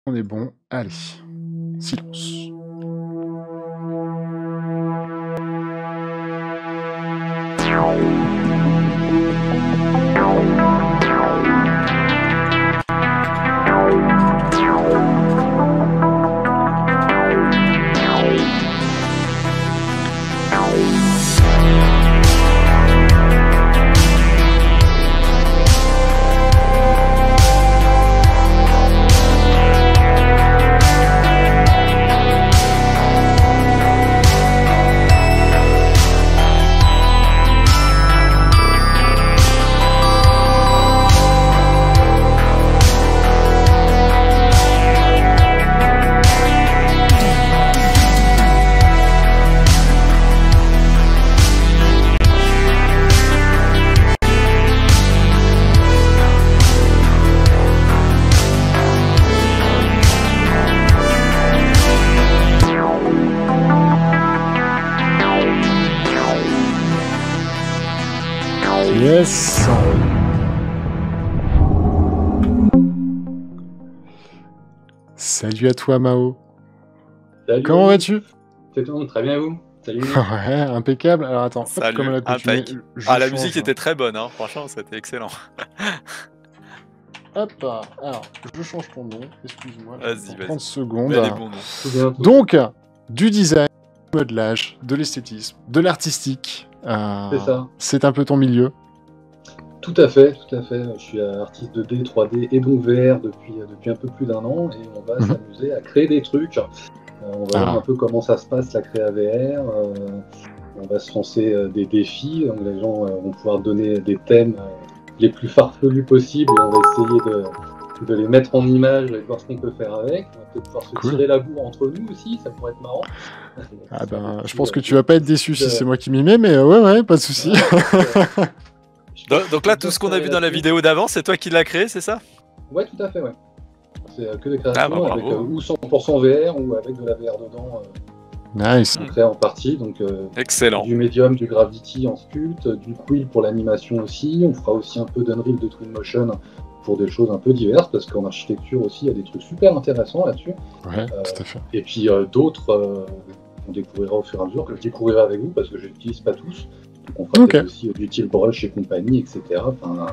On est bon. Allez. Silence. Yes. Salut à toi Mao. Salut. Comment vas-tu? C'est tout, très bien vous. Salut. Ouais, impeccable. Alors attends, hop, Salut, comme à l'accoutumée, impec. je Ah, la change, musique était très bonne, hein. Franchement, c'était excellent. Hop, alors, je change ton nom, excuse-moi. Vas-y, vas-y. 30 secondes. Mais les bons noms. Tout bien, tout Donc, du design, du modelage, de l'esthétisme, de l'artistique. C'est ça. C'est un peu ton milieu. Tout à fait, tout à fait. Je suis artiste 2D, 3D et donc VR depuis un peu plus d'un an et on va s'amuser à créer des trucs. On va voir un peu comment ça se passe la créa VR. On va se lancer des défis. Donc les gens vont pouvoir donner des thèmes les plus farfelus possibles et on va essayer de les mettre en image et de voir ce qu'on peut faire avec. On va peut-être pouvoir se tirer la bourre entre nous aussi, ça pourrait être marrant. Ah ben, je pense que tu vas pas être déçu si c'est moi qui m'y mets, mais ouais, pas de souci. Donc là, tout ce qu'on a vu dans la vidéo d'avant, c'est toi qui l'as créé, c'est ça? Ouais, tout à fait, ouais. C'est que des créations avec ou 100% VR ou avec de la VR dedans. Nice. On crée en partie, donc excellent. Du Medium, du Gravity en sculpte, du Quill pour l'animation aussi. On fera aussi un peu d'Unreal, de Twinmotion pour des choses un peu diverses, parce qu'en architecture aussi, il y a des trucs super intéressants là-dessus. Ouais, tout à fait. Et puis d'autres, on découvrira au fur et à mesure, que je découvrirai avec vous, parce que je n'utilise pas tous. Donc on fera peut-être aussi du Tilbrush et compagnie, etc. Enfin,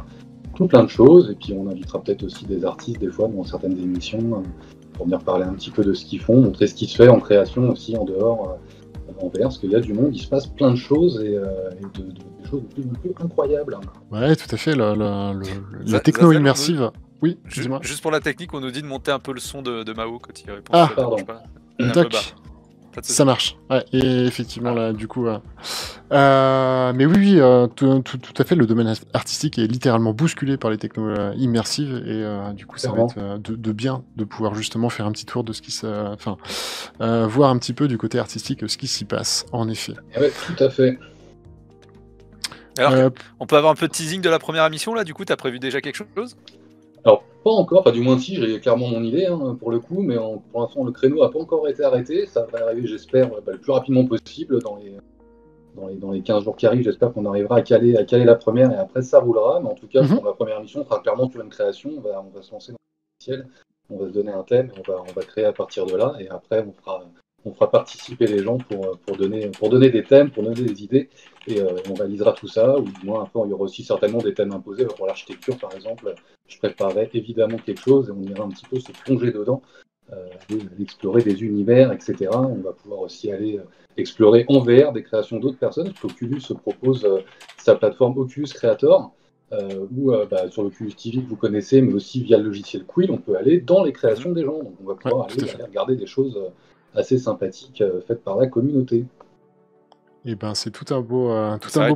tout plein de choses. Et puis on invitera peut-être aussi des artistes, des fois, dans certaines émissions, pour venir parler un petit peu de ce qu'ils font, montrer ce qui se fait en création aussi, en dehors, en VR, parce qu'il y a du monde, il se passe plein de choses et des choses de plus en plus incroyables. Ouais, tout à fait, la techno immersive. Oui, dis-moi. Juste pour la technique, on nous dit de monter un peu le son de Mao quand il répond. Ah, pardon. Toc. Ça marche. Ouais, et effectivement, là, du coup... mais oui, tout à fait, le domaine artistique est littéralement bousculé par les technos immersives, et du coup, ça va être de bien de pouvoir justement faire un petit tour de ce qui se... Enfin, voir un petit peu du côté artistique ce qui s'y passe, en effet. Ouais, tout à fait. Alors, on peut avoir un peu de teasing de la première émission, là, du coup, t'as prévu déjà quelque chose? Alors, pas encore, enfin du moins si, j'ai clairement mon idée pour le coup, mais pour l'instant le créneau n'a pas encore été arrêté, ça va arriver j'espère le plus rapidement possible dans les 15 jours qui arrivent, j'espère qu'on arrivera à caler la première et après ça roulera, mais en tout cas pour la première émission, on sera clairement sur une création, on va se lancer dans l'officiel, on va se donner un thème, on va créer à partir de là et après on fera participer les gens pour donner des thèmes, pour donner des idées, et on réalisera tout ça, ou du moins après il y aura aussi certainement des thèmes imposés pour l'architecture par exemple. Je préparerai évidemment quelque chose et on ira un petit peu se plonger dedans, explorer des univers, etc. On va pouvoir aussi aller explorer en VR des créations d'autres personnes, parce qu'Oculus se propose sa plateforme Oculus Creator, où sur l'Oculus TV que vous connaissez, mais aussi via le logiciel Quill, on peut aller dans les créations des gens. Donc on va pouvoir aller regarder des choses assez sympathiques faites par la communauté. Et ben c'est tout un beau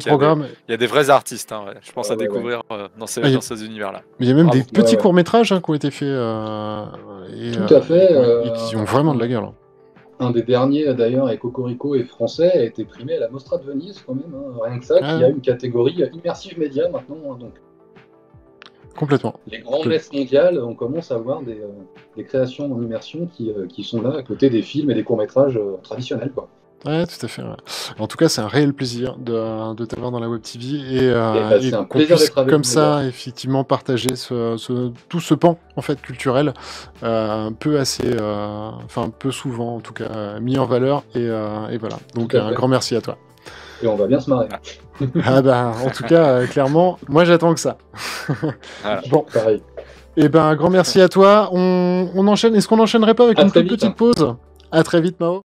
programme. Il y a des vrais artistes, hein, je pense à découvrir dans ces univers-là. Mais il y a même des petits courts-métrages qui ont été faits tout à fait, et qui ont vraiment de la gueule. Un des derniers d'ailleurs avec Cocorico et français a été primé à la Mostra de Venise quand même, rien que ça, qui a une catégorie immersive média maintenant. Donc. Complètement. Les grandes messes mondiales, on commence à voir des créations en immersion qui sont là à côté des films et des courts-métrages traditionnels, quoi. Ouais, tout à fait. Ouais. En tout cas, c'est un réel plaisir de t'avoir dans la Web TV et c'est un qu'on plaisir puisse d'être avec comme vous, ça effectivement partager tout ce pan en fait culturel peu souvent en tout cas mis en valeur et voilà. Donc Tout à un fait. grand merci à toi. Et on va bien se marrer. Ah bah, en tout cas, clairement, moi j'attends que ça. Voilà. Bon, Pareil. et ben un grand merci à toi. On enchaîne. Est-ce qu'on enchaînerait pas avec À une très toute vite. petite pause? À très vite, Mao.